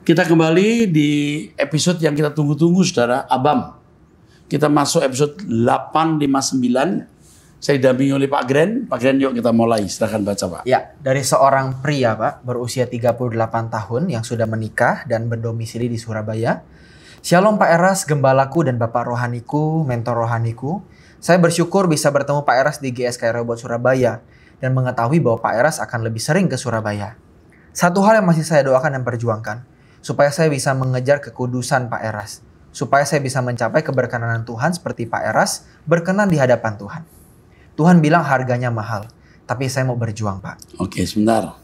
Kita kembali di episode yang kita tunggu-tunggu, saudara, Abam. Kita masuk episode 859. Saya didampingi oleh Pak Gren. Pak Gren, yuk kita mulai. Silahkan baca, Pak. Ya, dari seorang pria, Pak, berusia 38 tahun yang sudah menikah dan berdomisili di Surabaya. Shalom Pak Eras, gembalaku dan Bapak rohaniku, mentor rohaniku. Saya bersyukur bisa bertemu Pak Eras di GSK Robot Surabaya dan mengetahui bahwa Pak Eras akan lebih sering ke Surabaya. Satu hal yang masih saya doakan dan perjuangkan, supaya saya bisa mengejar kekudusan Pak Eras. Supaya saya bisa mencapai keberkenanan Tuhan seperti Pak Eras berkenan di hadapan Tuhan. Tuhan bilang harganya mahal, tapi saya mau berjuang, Pak. Oke, sebentar.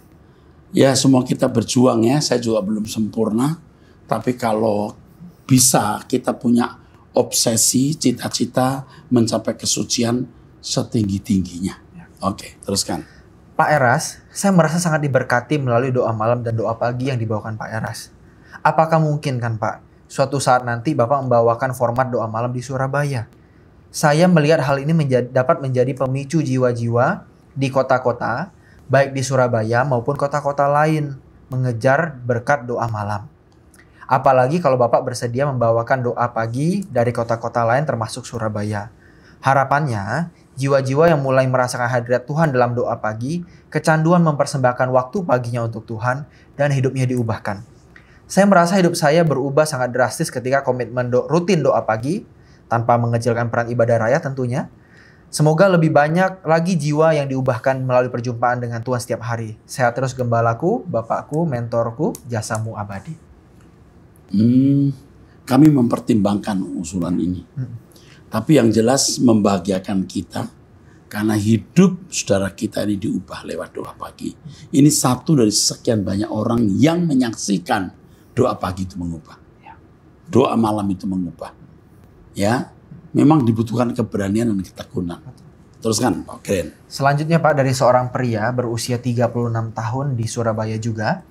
Ya, semua kita berjuang ya. Saya juga belum sempurna. Tapi kalau bisa kita punya obsesi, cita-cita mencapai kesucian setinggi-tingginya. Oke, teruskan. Pak Eras, saya merasa sangat diberkati melalui doa malam dan doa pagi yang dibawakan Pak Eras. Apakah mungkin kan Pak, suatu saat nanti Bapak membawakan format doa malam di Surabaya? Saya melihat hal ini dapat menjadi pemicu jiwa-jiwa di kota-kota, baik di Surabaya maupun kota-kota lain, mengejar berkat doa malam. Apalagi kalau Bapak bersedia membawakan doa pagi dari kota-kota lain termasuk Surabaya. Harapannya, jiwa-jiwa yang mulai merasakan hadirat Tuhan dalam doa pagi, kecanduan mempersembahkan waktu paginya untuk Tuhan, dan hidupnya diubahkan. Saya merasa hidup saya berubah sangat drastis ketika komitmen rutin doa pagi, tanpa mengecilkan peran ibadah raya tentunya. Semoga lebih banyak lagi jiwa yang diubahkan melalui perjumpaan dengan Tuhan setiap hari. Sehat terus gembalaku, Bapakku, mentorku, jasamu abadi. Kami mempertimbangkan usulan ini. Tapi yang jelas membahagiakan kita, karena hidup saudara kita ini diubah lewat doa pagi. Ini satu dari sekian banyak orang yang menyaksikan doa pagi itu mengubah. Doa malam itu mengubah. Ya, memang dibutuhkan keberanian dan ketekunan. Teruskan, Pak Gren. Selanjutnya Pak, dari seorang pria berusia 36 tahun di Surabaya juga.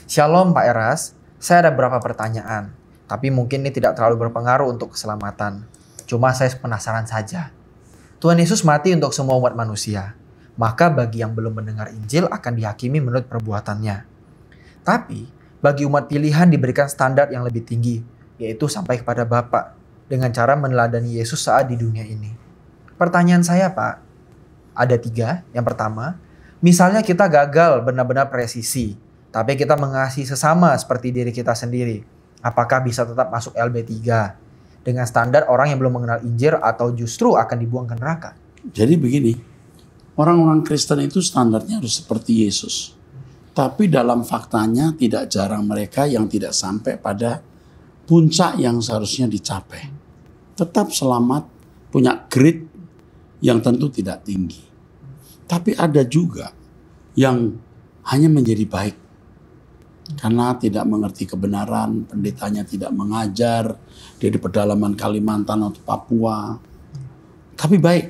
Shalom Pak Eras, saya ada beberapa pertanyaan. Tapi mungkin ini tidak terlalu berpengaruh untuk keselamatan. Cuma saya penasaran saja. Tuhan Yesus mati untuk semua umat manusia. Maka bagi yang belum mendengar Injil akan dihakimi menurut perbuatannya. Tapi bagi umat pilihan diberikan standar yang lebih tinggi, yaitu sampai kepada Bapa dengan cara meneladani Yesus saat di dunia ini. Pertanyaan saya Pak, ada 3. Yang pertama, misalnya kita gagal benar-benar presisi, tapi kita mengasihi sesama seperti diri kita sendiri. Apakah bisa tetap masuk LB3 dengan standar orang yang belum mengenal Injil atau justru akan dibuang ke neraka? Jadi begini, orang-orang Kristen itu standarnya harus seperti Yesus. Tapi dalam faktanya tidak jarang mereka yang tidak sampai pada puncak yang seharusnya dicapai. Tetap selamat, punya grade yang tentu tidak tinggi. Tapi ada juga yang hanya menjadi baik. Karena tidak mengerti kebenaran, pendetanya tidak mengajar, dia di pedalaman Kalimantan atau Papua. Tapi baik,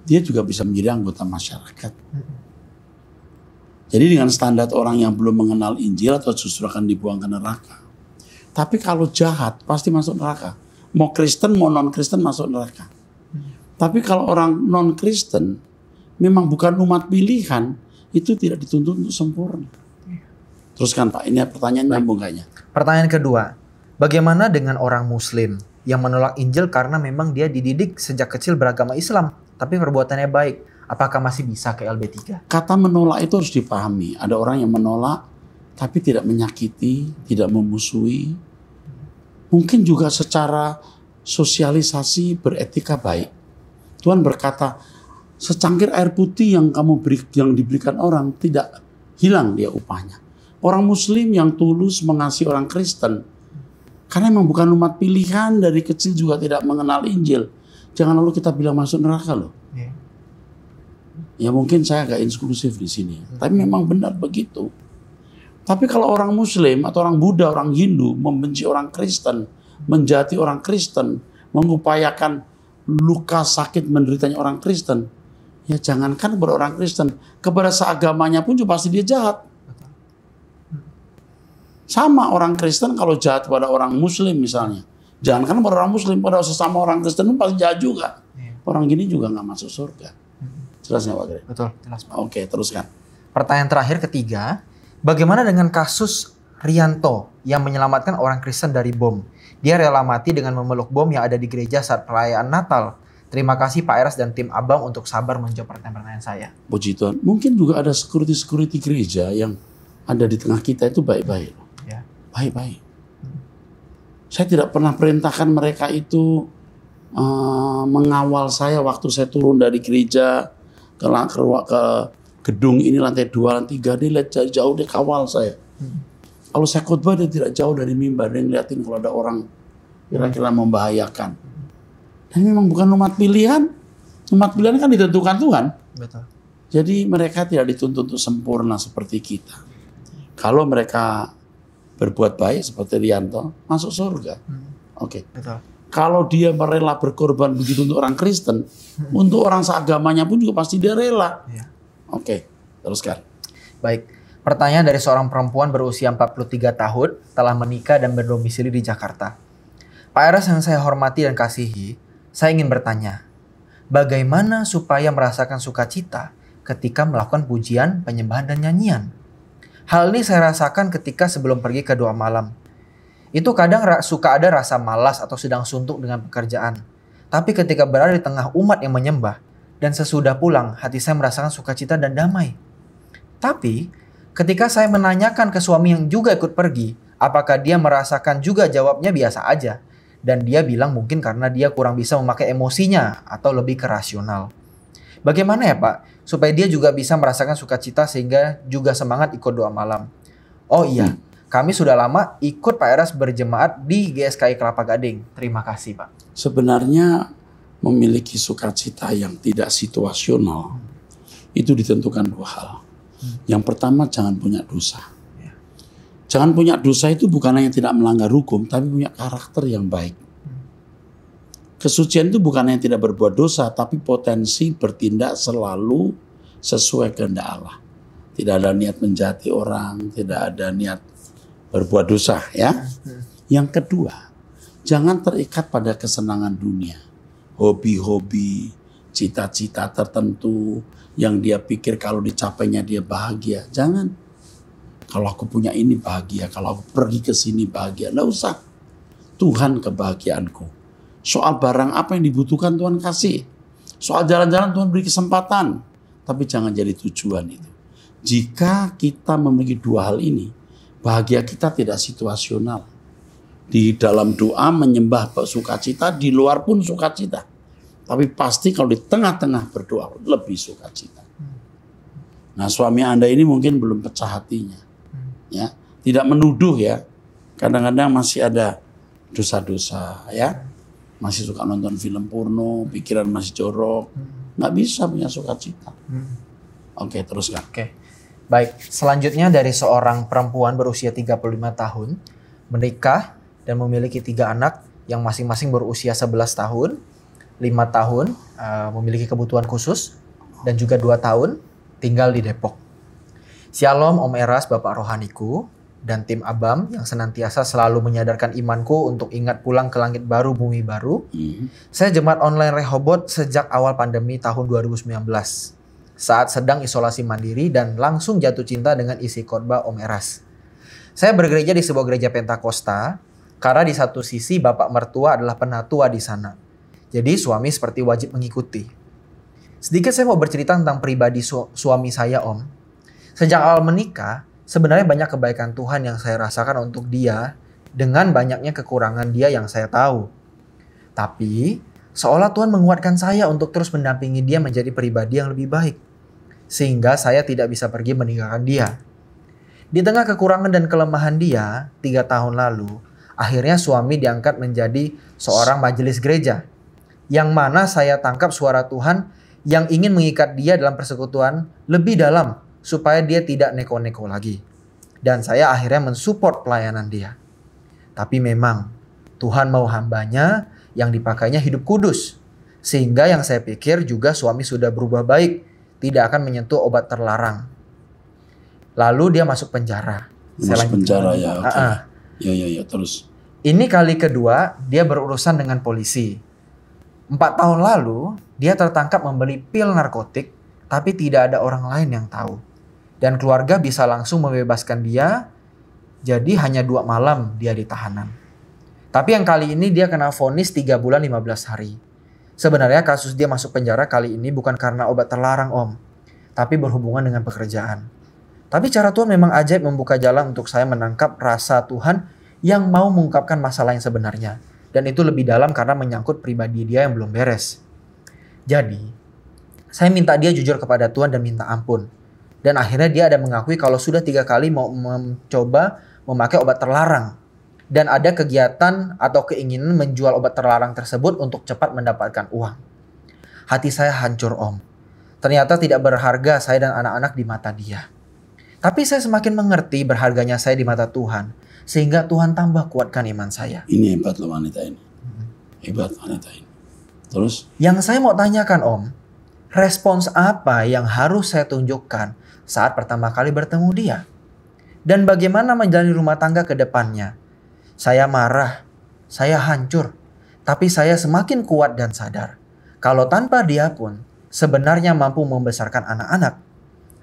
dia juga bisa menjadi anggota masyarakat. Jadi dengan standar orang yang belum mengenal Injil atau justru akan dibuang ke neraka. Tapi kalau jahat pasti masuk neraka. Mau Kristen mau non-Kristen masuk neraka. Tapi kalau orang non-Kristen memang bukan umat pilihan, itu tidak dituntut untuk sempurna. Teruskan Pak, ini pertanyaan nyambung kayaknya. Pertanyaan kedua, bagaimana dengan orang Muslim yang menolak Injil karena memang dia dididik sejak kecil beragama Islam, tapi perbuatannya baik? Apakah masih bisa ke LB3? Kata menolak itu harus dipahami. Ada orang yang menolak tapi tidak menyakiti, tidak memusuhi. Mungkin juga secara sosialisasi beretika baik. Tuhan berkata, secangkir air putih yang yang diberikan orang tidak hilang dia upahnya. Orang Muslim yang tulus mengasihi orang Kristen, karena memang bukan umat pilihan, dari kecil juga tidak mengenal Injil. Jangan lalu kita bilang masuk neraka loh. Ya mungkin saya agak eksklusif di sini, tapi memang benar begitu. Tapi kalau orang Muslim atau orang Buddha, orang Hindu membenci orang Kristen, menjati orang Kristen, mengupayakan luka sakit menderitanya orang Kristen, ya jangankan kepada orang Kristen, kepada seagamanya pun juga pasti dia jahat. Sama orang Kristen kalau jahat pada orang Muslim misalnya, jangankan pada orang Muslim, pada sesama orang Kristen pun pasti jahat juga. Orang gini juga nggak masuk surga. Jelas nggak Pak Gre? Betul, jelas Pak. Oke, teruskan. Pertanyaan terakhir ketiga, bagaimana dengan kasus Rianto yang menyelamatkan orang Kristen dari bom. Dia rela mati dengan memeluk bom yang ada di gereja saat perayaan Natal. Terima kasih Pak Eras dan tim Abang untuk sabar menjawab pertanyaan saya. Puji Tuhan. Mungkin juga ada security gereja yang ada di tengah kita itu baik-baik. Ya. Baik-baik. Saya tidak pernah perintahkan mereka itu mengawal saya waktu saya turun dari gereja ke gedung ini lantai 2, lantai 3. Dia lihat jauh, dia kawal saya. Kalau saya khotbah dia tidak jauh dari mimbar, dia ngeliatin kalau ada orang kira-kira membahayakan. Dan memang bukan umat pilihan. Umat pilihan kan ditentukan Tuhan. Betul. Jadi mereka tidak dituntut untuk sempurna seperti kita. Kalau mereka berbuat baik seperti Rianto, masuk surga. Oke. Betul. Kalau dia rela berkorban begitu untuk orang Kristen, untuk orang seagamanya pun juga pasti dia rela. Ya. Oke, teruskan. Baik. Pertanyaan dari seorang perempuan berusia 43 tahun, telah menikah dan berdomisili di Jakarta. Pak Eras yang saya hormati dan kasihi, saya ingin bertanya, bagaimana supaya merasakan sukacita ketika melakukan pujian, penyembahan, dan nyanyian? Hal ini saya rasakan ketika sebelum pergi ke doa malam. Itu kadang suka ada rasa malas atau sedang suntuk dengan pekerjaan. Tapi ketika berada di tengah umat yang menyembah, dan sesudah pulang, hati saya merasakan sukacita dan damai. Tapi ketika saya menanyakan ke suami yang juga ikut pergi, apakah dia merasakan juga, jawabnya biasa aja. Dan dia bilang mungkin karena dia kurang bisa memakai emosinya atau lebih ke rasional. Bagaimana ya Pak, supaya dia juga bisa merasakan sukacita sehingga juga semangat ikut doa malam? Oh iya, kami sudah lama ikut Pak Eras berjemaat di GSKI Kelapa Gading. Terima kasih Pak. Sebenarnya memiliki sukacita yang tidak situasional itu ditentukan 2 hal. Yang pertama, jangan punya dosa. Jangan punya dosa itu bukan hanya tidak melanggar hukum, tapi punya karakter yang baik. Kesucian itu bukan hanya tidak berbuat dosa, tapi potensi bertindak selalu sesuai kehendak Allah. Tidak ada niat menjati orang, tidak ada niat berbuat dosa. Ya. Yang kedua, jangan terikat pada kesenangan dunia. Hobi-hobi, cita-cita tertentu, yang dia pikir kalau dicapainya dia bahagia. Jangan. Kalau aku punya ini bahagia, kalau aku pergi ke sini bahagia. Nggak usah. Tuhan kebahagiaanku. Soal barang apa yang dibutuhkan Tuhan kasih. Soal jalan-jalan Tuhan beri kesempatan. Tapi jangan jadi tujuan itu. Jika kita memiliki 2 hal ini, bahagia kita tidak situasional. Di dalam doa menyembah sukacita, di luar pun sukacita. Tapi pasti kalau di tengah-tengah berdoa lebih sukacita. Nah, suami Anda ini mungkin belum pecah hatinya. Ya, tidak menuduh ya. Kadang-kadang masih ada dosa-dosa ya. Masih suka nonton film porno, pikiran masih jorok. Nggak bisa punya sukacita. Oke, teruskan. Oke. Baik, selanjutnya dari seorang perempuan berusia 35 tahun, menikah dan memiliki 3 anak yang masing-masing berusia 11 tahun. 5 tahun memiliki kebutuhan khusus dan juga 2 tahun tinggal di Depok. Shalom Om Eras, Bapak Rohaniku, dan tim Abam yang senantiasa selalu menyadarkan imanku untuk ingat pulang ke langit baru, bumi baru. Saya jemaat online Rehoboth sejak awal pandemi tahun 2019. Saat sedang isolasi mandiri dan langsung jatuh cinta dengan isi khotbah Om Eras. Saya bergereja di sebuah gereja Pentakosta karena di satu sisi bapak mertua adalah penatua di sana. Jadi suami seperti wajib mengikuti. Sedikit saya mau bercerita tentang pribadi suami saya Om. Sejak awal menikah, sebenarnya banyak kebaikan Tuhan yang saya rasakan untuk dia dengan banyaknya kekurangan dia yang saya tahu. Tapi seolah Tuhan menguatkan saya untuk terus mendampingi dia menjadi pribadi yang lebih baik. Sehingga saya tidak bisa pergi meninggalkan dia. Di tengah kekurangan dan kelemahan dia, 3 tahun lalu, akhirnya suami diangkat menjadi seorang majelis gereja. Yang mana saya tangkap suara Tuhan yang ingin mengikat dia dalam persekutuan lebih dalam supaya dia tidak neko-neko lagi. Dan saya akhirnya mensupport pelayanan dia. Tapi memang Tuhan mau hambanya yang dipakainya hidup kudus. Sehingga yang saya pikir juga suami sudah berubah baik, tidak akan menyentuh obat terlarang. Lalu dia masuk penjara. Masuk penjara ya, oke. Ya, terus. Ini kali kedua dia berurusan dengan polisi. 4 tahun lalu, dia tertangkap membeli pil narkotik, tapi tidak ada orang lain yang tahu. Dan keluarga bisa langsung membebaskan dia Jadi hanya 2 malam dia di tahanan. Tapi yang kali ini dia kena vonis 3 bulan 15 hari. Sebenarnya kasus dia masuk penjara kali ini bukan karena obat terlarang Om, tapi berhubungan dengan pekerjaan. Tapi cara Tuhan memang ajaib membuka jalan untuk saya menangkap rasa Tuhan yang mau mengungkapkan masalah yang sebenarnya. Dan itu lebih dalam karena menyangkut pribadi dia yang belum beres. Jadi, saya minta dia jujur kepada Tuhan dan minta ampun. Dan akhirnya dia ada mengakui kalau sudah 3 kali mau mencoba memakai obat terlarang. Dan ada kegiatan atau keinginan menjual obat terlarang tersebut untuk cepat mendapatkan uang. Hati saya hancur Om. Ternyata tidak berharga saya dan anak-anak di mata dia. Tapi saya semakin mengerti berharganya saya di mata Tuhan. Sehingga Tuhan tambah kuatkan iman saya. Ini hebat loh wanita ini. Hebat wanita ini. Terus? Yang saya mau tanyakan Om. Respons apa yang harus saya tunjukkan saat pertama kali bertemu dia? Dan bagaimana menjalani rumah tangga ke depannya? Saya marah, saya hancur, tapi saya semakin kuat dan sadar. Kalau tanpa dia pun sebenarnya mampu membesarkan anak-anak.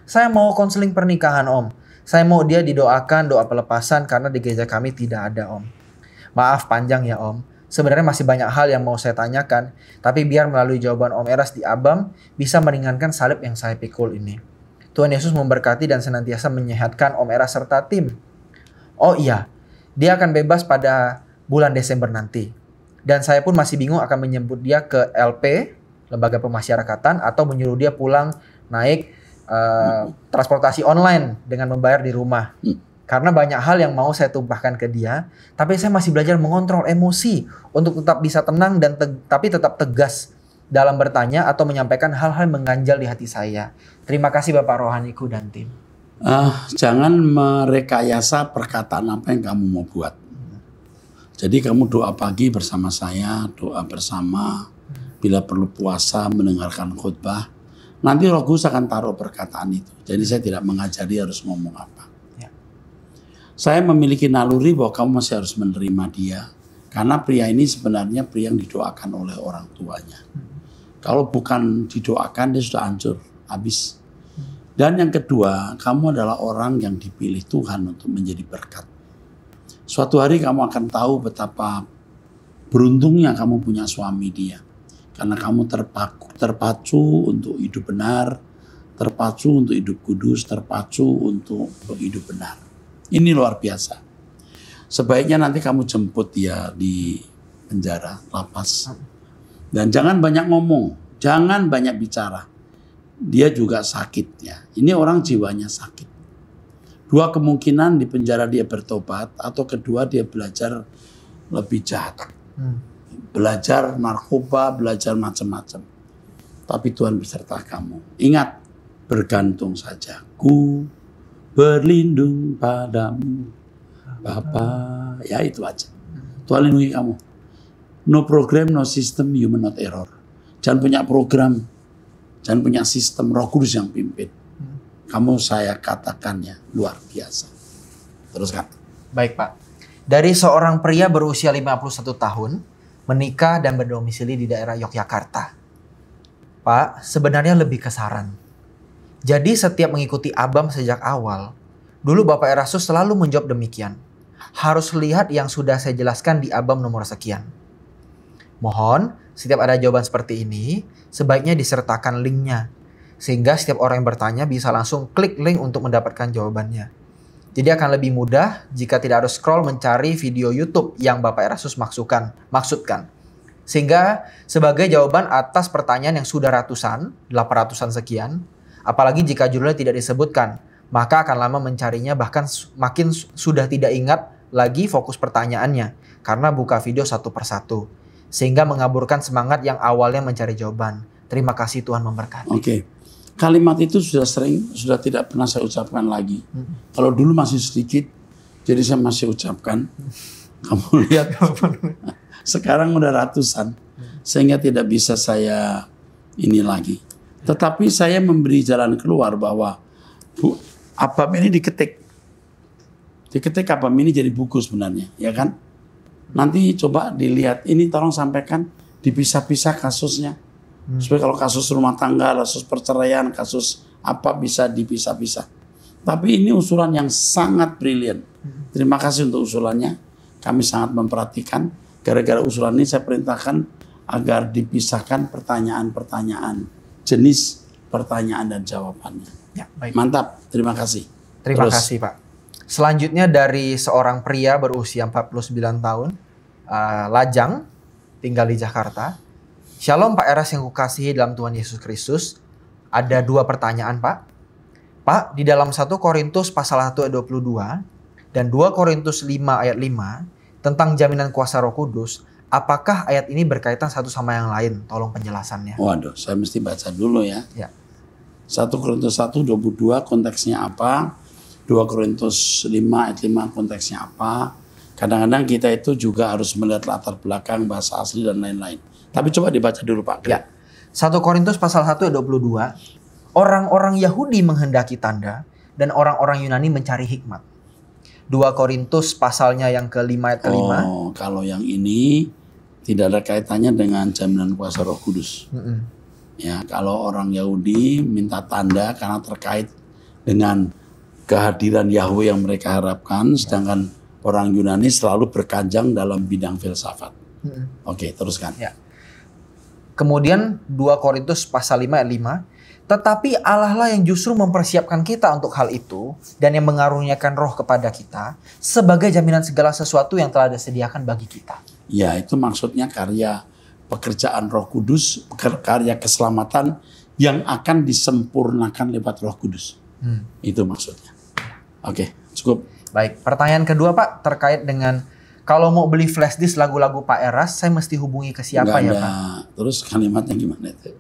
Saya mau konseling pernikahan Om. Saya mau dia didoakan doa pelepasan karena di gereja kami tidak ada Om. Maaf panjang ya Om. Sebenarnya masih banyak hal yang mau saya tanyakan. Tapi biar melalui jawaban Om Eras di Abam bisa meringankan salib yang saya pikul ini. Tuhan Yesus memberkati dan senantiasa menyehatkan Om Eras serta tim. Oh iya, dia akan bebas pada bulan Desember nanti. Dan saya pun masih bingung akan menyebut dia ke LP, Lembaga Pemasyarakatan, atau menyuruh dia pulang naik transportasi online dengan membayar di rumah. Karena banyak hal yang mau saya tumpahkan ke dia, tapi saya masih belajar mengontrol emosi untuk tetap bisa tenang dan tapi tetap tegas dalam bertanya atau menyampaikan hal-hal yang mengganjal di hati saya. Terima kasih Bapak Rohaniku dan tim. Jangan merekayasa perkataan apa yang kamu mau buat. Jadi kamu doa pagi bersama saya, doa bersama, bila perlu puasa, mendengarkan khutbah. Nanti Roh Kudus akan taruh perkataan itu. Jadi saya tidak mengajari harus ngomong apa. Ya. Saya memiliki naluri bahwa kamu masih harus menerima dia. Karena pria ini sebenarnya pria yang didoakan oleh orang tuanya. Kalau bukan didoakan dia sudah hancur, habis. Dan yang kedua, kamu adalah orang yang dipilih Tuhan untuk menjadi berkat. Suatu hari kamu akan tahu betapa beruntungnya kamu punya suami dia. Karena kamu terpacu untuk hidup benar, terpacu untuk hidup kudus, terpacu untuk hidup benar. Ini luar biasa. Sebaiknya nanti kamu jemput dia di penjara, lapas. Dan jangan banyak ngomong, jangan banyak bicara. Dia juga sakit ya. Ini orang jiwanya sakit. 2 kemungkinan di penjara dia bertobat, atau kedua dia belajar lebih jahat. Belajar narkoba, belajar macam-macam. Tapi Tuhan beserta kamu. Ingat, bergantung saja. Ku berlindung padamu, Bapa. Ya itu aja. Tuhan lindungi kamu. No program, no system, human not error. Jangan punya program, jangan punya sistem, Roh Kudus yang pimpin. Kamu saya katakannya luar biasa. Teruskan. Baik Pak. Dari seorang pria berusia 51 tahun, menikah dan berdomisili di daerah Yogyakarta. Pak, sebenarnya lebih ke saran. Jadi setiap mengikuti Abam sejak awal, dulu Bapak Erastus selalu menjawab demikian. Harus lihat yang sudah saya jelaskan di Abam nomor sekian. Mohon, setiap ada jawaban seperti ini, sebaiknya disertakan linknya. Sehingga setiap orang yang bertanya bisa langsung klik link untuk mendapatkan jawabannya. Jadi akan lebih mudah jika tidak harus scroll mencari video YouTube yang Bapak Erastus maksudkan. Sehingga sebagai jawaban atas pertanyaan yang sudah ratusan, 800-an sekian, apalagi jika judulnya tidak disebutkan, maka akan lama mencarinya, bahkan makin sudah tidak ingat lagi fokus pertanyaannya karena buka video satu persatu. Sehingga mengaburkan semangat yang awalnya mencari jawaban. Terima kasih Tuhan memberkati. Oke. Kalimat itu sudah tidak pernah saya ucapkan lagi. Kalau dulu masih sedikit, jadi saya masih ucapkan. Kamu lihat, sekarang udah ratusan, sehingga tidak bisa saya ini lagi. Tetapi saya memberi jalan keluar bahwa Abam ini diketik Abam ini jadi buku sebenarnya, ya kan? Nanti coba dilihat, ini tolong sampaikan dipisah-pisah kasusnya. Supaya kalau kasus rumah tangga, kasus perceraian, kasus apa bisa dipisah-pisah. Tapi ini usulan yang sangat brilian. Terima kasih untuk usulannya. Kami sangat memperhatikan. Gara-gara usulan ini saya perintahkan agar dipisahkan pertanyaan-pertanyaan, jenis pertanyaan dan jawabannya. Ya, baik. Mantap, terima kasih. Terima kasih Pak. Selanjutnya dari seorang pria berusia 49 tahun, lajang, tinggal di Jakarta. Shalom Pak Eras yang kukasihi dalam Tuhan Yesus Kristus. Ada 2 pertanyaan Pak. Pak, di dalam 1 Korintus pasal 1 ayat 22 dan 2 Korintus 5 ayat 5 tentang jaminan kuasa Roh Kudus, apakah ayat ini berkaitan satu sama yang lain? Tolong penjelasannya. Waduh, saya mesti baca dulu ya. Ya. 1 Korintus 1, 22 konteksnya apa? 2 Korintus 5 ayat 5 konteksnya apa? Kadang-kadang kita itu juga harus melihat latar belakang, bahasa asli dan lain-lain. Tapi coba dibaca dulu Pak. Ya. 1 Korintus pasal 1 ayat 22. Orang-orang Yahudi menghendaki tanda dan orang-orang Yunani mencari hikmat. 2 Korintus pasalnya yang ke-5 ayat ke-5. Oh, kalau yang ini tidak ada kaitannya dengan jaminan kuasa Roh Kudus. Ya, kalau orang Yahudi minta tanda karena terkait dengan kehadiran Yahweh yang mereka harapkan, sedangkan orang Yunani selalu berkanjang dalam bidang filsafat. Oke, teruskan. Ya. Kemudian 2 Korintus pasal 5 ayat 5. Tetapi Allah lah yang justru mempersiapkan kita untuk hal itu dan yang mengaruniakan roh kepada kita sebagai jaminan segala sesuatu yang telah disediakan bagi kita. Ya, itu maksudnya karya pekerjaan Roh Kudus, karya keselamatan yang akan disempurnakan lewat Roh Kudus. Itu maksudnya. Oke, cukup. Baik, pertanyaan kedua Pak terkait dengan kalau mau beli flash disk lagu-lagu Pak Eras, saya mesti hubungi ke siapa ya Pak? Terus kalimatnya gimana itu?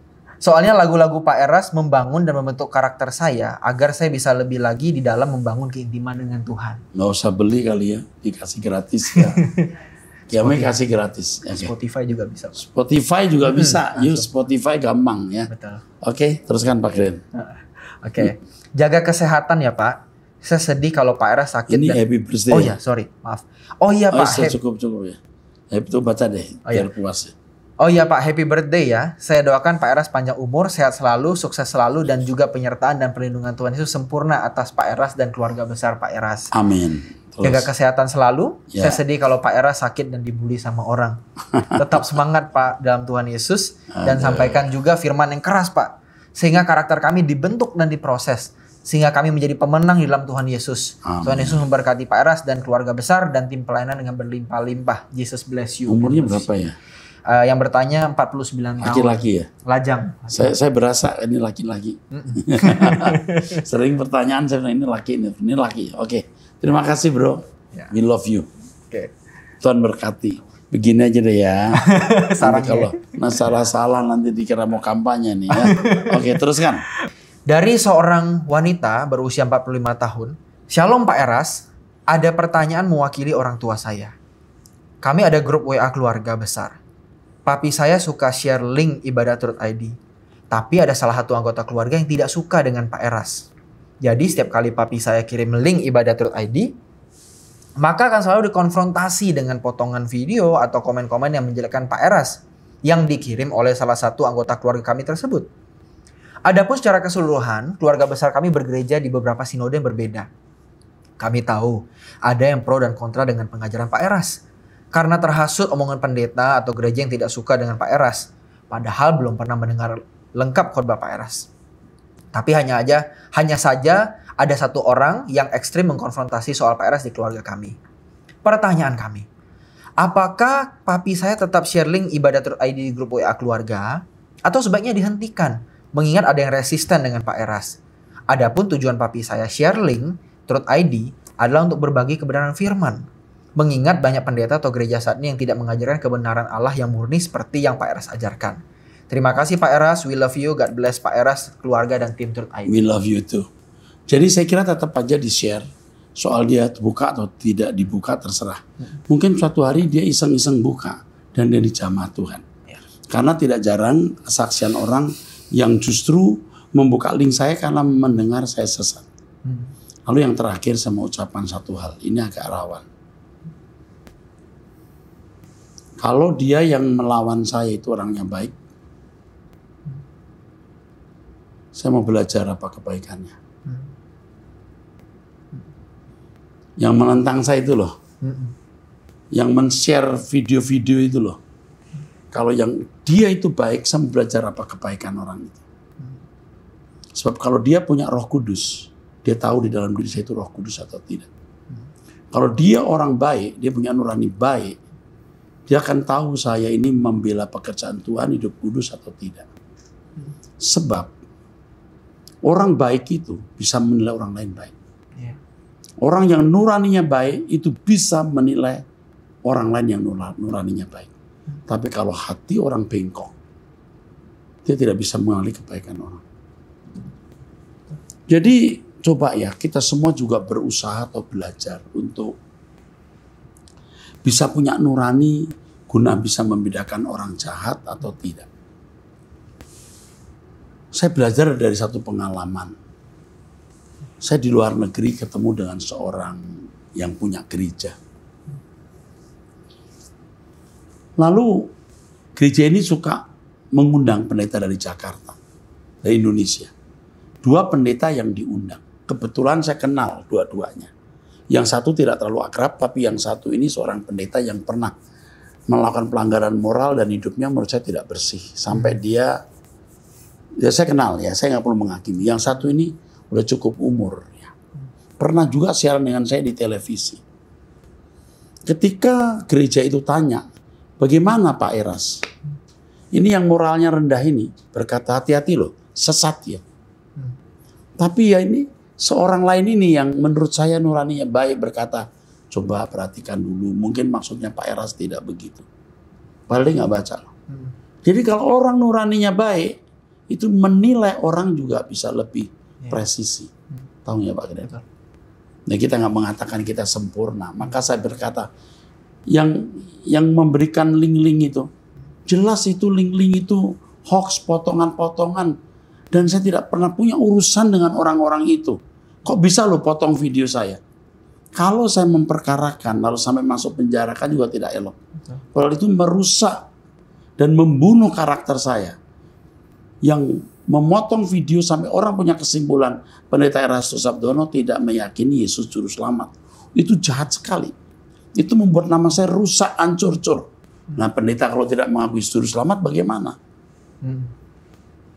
Soalnya lagu-lagu Pak Eras membangun dan membentuk karakter saya agar saya bisa lebih lagi di dalam membangun keintiman dengan Tuhan. Nggak usah beli kali ya, dikasih gratis ya. Kiamnya kasih gratis. Okay. Spotify juga bisa. Spotify juga bisa. Yuk Spotify gampang ya. Betul. Oke, teruskan Pak Gren. Oke. Jaga kesehatan ya Pak. Saya sedih kalau Pak Eras sakit. Ini happy birthday. Oh ya, sorry, maaf. Oh iya Pak. Cukup ya. Itu baca deh, biar puas ya. Oh iya Pak, happy birthday ya. Saya doakan Pak Eras panjang umur, sehat selalu, sukses selalu, dan juga penyertaan dan perlindungan Tuhan Yesus sempurna atas Pak Eras dan keluarga besar Pak Eras. Amin. Terus. Jaga kesehatan selalu. Ya. Saya sedih kalau Pak Eras sakit dan dibully sama orang. Tetap semangat Pak dalam Tuhan Yesus. Dan sampaikan juga firman yang keras Pak. Sehingga karakter kami dibentuk dan diproses. Sehingga kami menjadi pemenang di dalam Tuhan Yesus. Amin. Tuhan Yesus memberkati Pak Eras dan keluarga besar dan tim pelayanan dengan berlimpah-limpah. Jesus bless you. Umurnya berapa ya? Yang bertanya 49 tahun. Laki-laki ya? Lajang. Saya berasa ini laki-laki. Sering pertanyaan saya bilang ini laki. Oke. Terima kasih bro. Ya. We love you. Oke. Tuhan berkati. Begini aja deh ya. Nanti kalau salah nanti dikira mau kampanye nih ya. Oke, teruskan. Dari seorang wanita berusia 45 tahun. Shalom Pak Eras. Ada pertanyaan mewakili orang tua saya. Kami ada grup WA keluarga besar. Papi saya suka share link ibadah.id. Tapi ada salah satu anggota keluarga yang tidak suka dengan Pak Eras. Jadi setiap kali papi saya kirim link ibadah.id, maka akan selalu dikonfrontasi dengan potongan video atau komen-komen yang menjelekkan Pak Eras yang dikirim oleh salah satu anggota keluarga kami tersebut. Adapun secara keseluruhan, keluarga besar kami bergereja di beberapa sinode yang berbeda. Kami tahu ada yang pro dan kontra dengan pengajaran Pak Eras. Karena terhasut omongan pendeta atau gereja yang tidak suka dengan Pak Eras. Padahal belum pernah mendengar lengkap khotbah Pak Eras. Tapi hanya saja ada satu orang yang ekstrim mengkonfrontasi soal Pak Eras di keluarga kami. Pertanyaan kami, apakah papi saya tetap share link ibadah.id di grup WA keluarga? Atau sebaiknya dihentikan, mengingat ada yang resisten dengan Pak Eras? Adapun tujuan papi saya share link .id adalah untuk berbagi kebenaran firman. Mengingat banyak pendeta atau gereja saat ini yang tidak mengajarkan kebenaran Allah yang murni seperti yang Pak Eras ajarkan. Terima kasih Pak Eras, we love you, God bless Pak Eras, keluarga dan tim .id. We love you too. Jadi saya kira tetap aja di-share. Soal dia buka atau tidak dibuka terserah. Mungkin suatu hari dia iseng-iseng buka dan dia dijamah Tuhan. Karena tidak jarang kesaksian orang yang justru membuka link saya karena mendengar saya sesat. Lalu yang terakhir saya mau ucapkan satu hal, ini agak rawan. Kalau dia yang melawan saya itu orangnya baik, saya mau belajar apa kebaikannya. Yang menentang saya itu loh. Yang men-share video-video itu loh. Kalau yang dia itu baik, saya mau belajar apa kebaikan orang itu. Sebab kalau dia punya Roh Kudus, dia tahu di dalam diri saya itu Roh Kudus atau tidak. Kalau dia orang baik, dia punya nurani baik, dia akan tahu saya ini membela pekerjaan Tuhan, hidup kudus atau tidak. Sebab orang baik itu bisa menilai orang lain baik. Orang yang nuraninya baik itu bisa menilai orang lain yang nuraninya baik. Tapi kalau hati orang bengkok, dia tidak bisa mengenali kebaikan orang. Jadi coba ya, kita semua juga berusaha atau belajar untuk bisa punya nurani guna bisa membedakan orang jahat atau tidak. Saya belajar dari satu pengalaman. Saya di luar negeri ketemu dengan seorang yang punya gereja. Lalu gereja ini suka mengundang pendeta dari Jakarta, dari Indonesia. 2 pendeta yang diundang. Kebetulan saya kenal dua-duanya. Yang satu tidak terlalu akrab, tapi yang satu ini seorang pendeta yang pernah melakukan pelanggaran moral dan hidupnya menurut saya tidak bersih. Sampai dia, ya saya kenal ya, saya nggak perlu menghakimi. Yang satu ini udah cukup umur. Ya. Pernah juga siaran dengan saya di televisi. Ketika gereja itu tanya, bagaimana Pak Eras? Ini yang moralnya rendah ini, berkata hati-hati loh, sesat ya. Tapi ya ini, seorang lain ini yang menurut saya nuraninya baik berkata, coba perhatikan dulu, mungkin maksudnya Pak Eras tidak begitu. Padahal dia nggak baca loh. Jadi kalau orang nuraninya baik, itu menilai orang juga bisa lebih presisi. Tahu ya Pak Pendeta? Nah kita nggak mengatakan kita sempurna, maka saya berkata, yang memberikan link-link itu, jelas itu link-link itu hoax, potongan-potongan. Dan saya tidak pernah punya urusan dengan orang-orang itu. Kok bisa lo potong video saya? Kalau saya memperkarakan, lalu sampai masuk penjara kan juga tidak elok. Kalau itu merusak dan membunuh karakter saya. Yang memotong video sampai orang punya kesimpulan, Pendeta Erastus Sabdono tidak meyakini Yesus Juru Selamat. Itu jahat sekali. Itu membuat nama saya rusak, hancur-cur. Nah pendeta kalau tidak mengakui Juru Selamat bagaimana?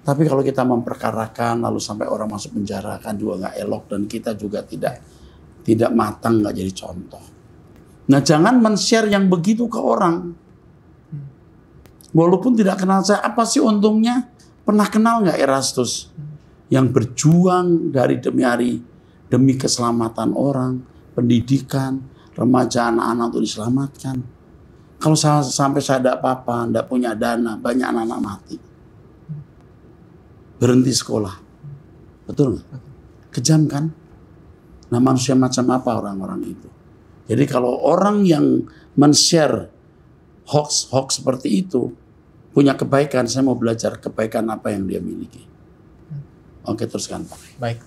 Tapi kalau kita memperkarakan lalu sampai orang masuk penjara kan juga nggak elok dan kita juga tidak matang, nggak jadi contoh. Nah jangan men-share yang begitu ke orang. Walaupun tidak kenal saya, apa sih untungnya? Pernah kenal nggak Erastus? Yang berjuang dari demi hari demi keselamatan orang, pendidikan, remaja, anak-anak untuk diselamatkan. Kalau sampai saya tidak apa-apa, tidak punya dana, banyak anak-anak mati. Berhenti sekolah. Betul nggak? Kejam kan? Nah manusia macam apa orang-orang itu? Jadi kalau orang yang men-share hoax seperti itu, punya kebaikan, saya mau belajar kebaikan apa yang dia miliki. Oke teruskan Pak. Baik.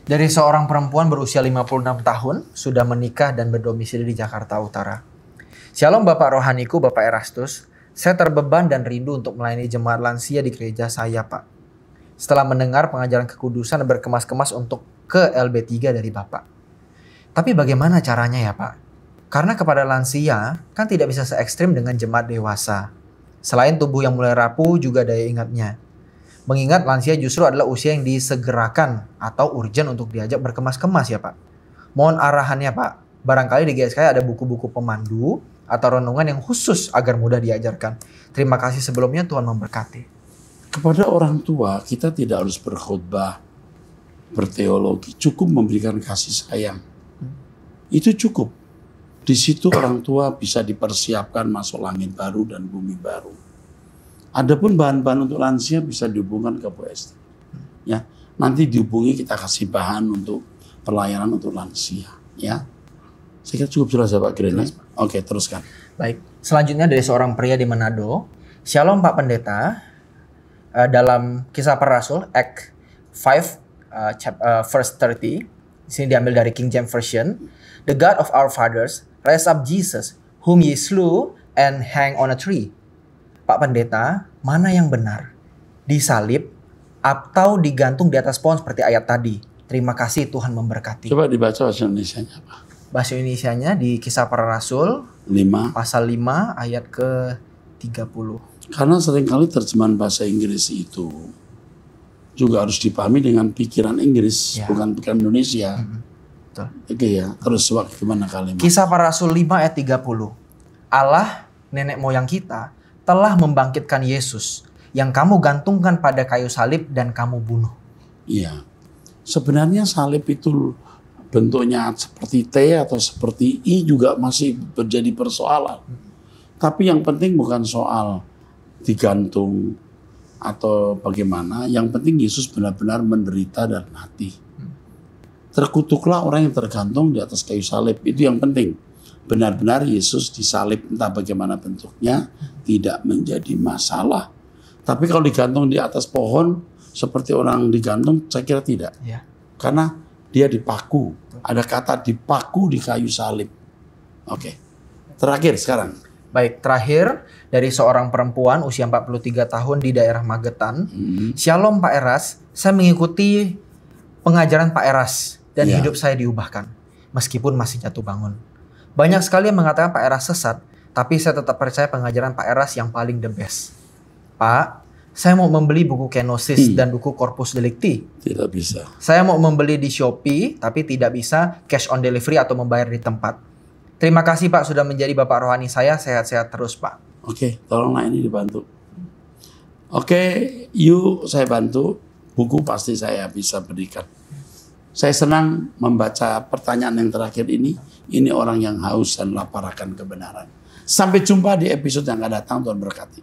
Dari seorang perempuan berusia 56 tahun, sudah menikah dan berdomisili di Jakarta Utara. Shalom Bapak Rohaniku, Bapak Erastus. Saya terbeban dan rindu untuk melayani jemaat lansia di gereja saya Pak. Setelah mendengar pengajaran kekudusan dan berkemas-kemas untuk ke LB3 dari Bapak. Tapi bagaimana caranya ya Pak? Karena kepada lansia kan tidak bisa se ekstrim dengan jemaat dewasa. Selain tubuh yang mulai rapuh juga daya ingatnya. Mengingat lansia justru adalah usia yang disegerakan atau urgent untuk diajak berkemas-kemas ya Pak. Mohon arahannya Pak. Barangkali di GSKI ada buku-buku pemandu atau renungan yang khusus agar mudah diajarkan. Terima kasih sebelumnya, Tuhan memberkati. Kepada orang tua kita tidak harus berkhotbah, berteologi, cukup memberikan kasih sayang. Itu cukup. Di situ orang tua bisa dipersiapkan masuk langit baru dan bumi baru. Adapun bahan-bahan untuk lansia bisa dihubungkan ke PST. Ya, nanti dihubungi kita kasih bahan untuk pelayanan untuk lansia. Ya, saya kira cukup jelas ya Pak Greni. Oke, teruskan. Baik, selanjutnya dari seorang pria di Manado. Shalom Pak Pendeta. Dalam Kisah Para Rasul Act 5 verse 30, di sini diambil dari King James Version. The God of our fathers raised up Jesus, whom ye slew and hang on a tree. Pak Pendeta, mana yang benar? Disalib atau digantung di atas pohon seperti ayat tadi? Terima kasih, Tuhan memberkati. Coba dibaca bahasa Indonesianya Pak. Bahasa Indonesianya di Kisah Para Rasul 5. pasal 5 ayat ke-30. Karena seringkali terjemahan bahasa Inggris itu juga harus dipahami dengan pikiran Inggris, Ya. bukan pikiran Indonesia. Betul. Oke ya, terus bagaimana kalimat? Kisah Para Rasul 5 ayat 30. Allah, nenek moyang kita, telah membangkitkan Yesus yang kamu gantungkan pada kayu salib dan kamu bunuh. Iya. Sebenarnya salib itu bentuknya seperti T atau seperti I juga masih menjadi persoalan. Tapi yang penting bukan soal digantung atau bagaimana. Yang penting Yesus benar-benar menderita dan mati. Terkutuklah orang yang tergantung di atas kayu salib. Itu yang penting. Benar-benar Yesus disalib, entah bagaimana bentuknya, tidak menjadi masalah. Tapi kalau digantung di atas pohon, seperti orang digantung, saya kira tidak. Ya. Karena dia dipaku. Ada kata dipaku di kayu salib. Oke. Terakhir sekarang. Baik, terakhir dari seorang perempuan usia 43 tahun di daerah Magetan. Shalom Pak Eras, saya mengikuti pengajaran Pak Eras dan Ya. hidup saya diubahkan. Meskipun masih jatuh bangun. Banyak sekali yang mengatakan Pak Eras sesat, tapi saya tetap percaya pengajaran Pak Eras yang paling the best. Pak, saya mau membeli buku Kenosis dan buku Corpus Delicti. Tidak bisa. Saya mau membeli di Shopee, tapi tidak bisa cash on delivery atau membayar di tempat. Terima kasih Pak sudah menjadi Bapak rohani saya. Sehat-sehat terus Pak. Oke, tolonglah ini dibantu. Oke, yuk saya bantu. Buku pasti saya bisa berikan. Saya senang membaca pertanyaan yang terakhir ini. Ini orang yang haus dan lapar akan kebenaran. Sampai jumpa di episode yang akan datang. Tuhan berkati.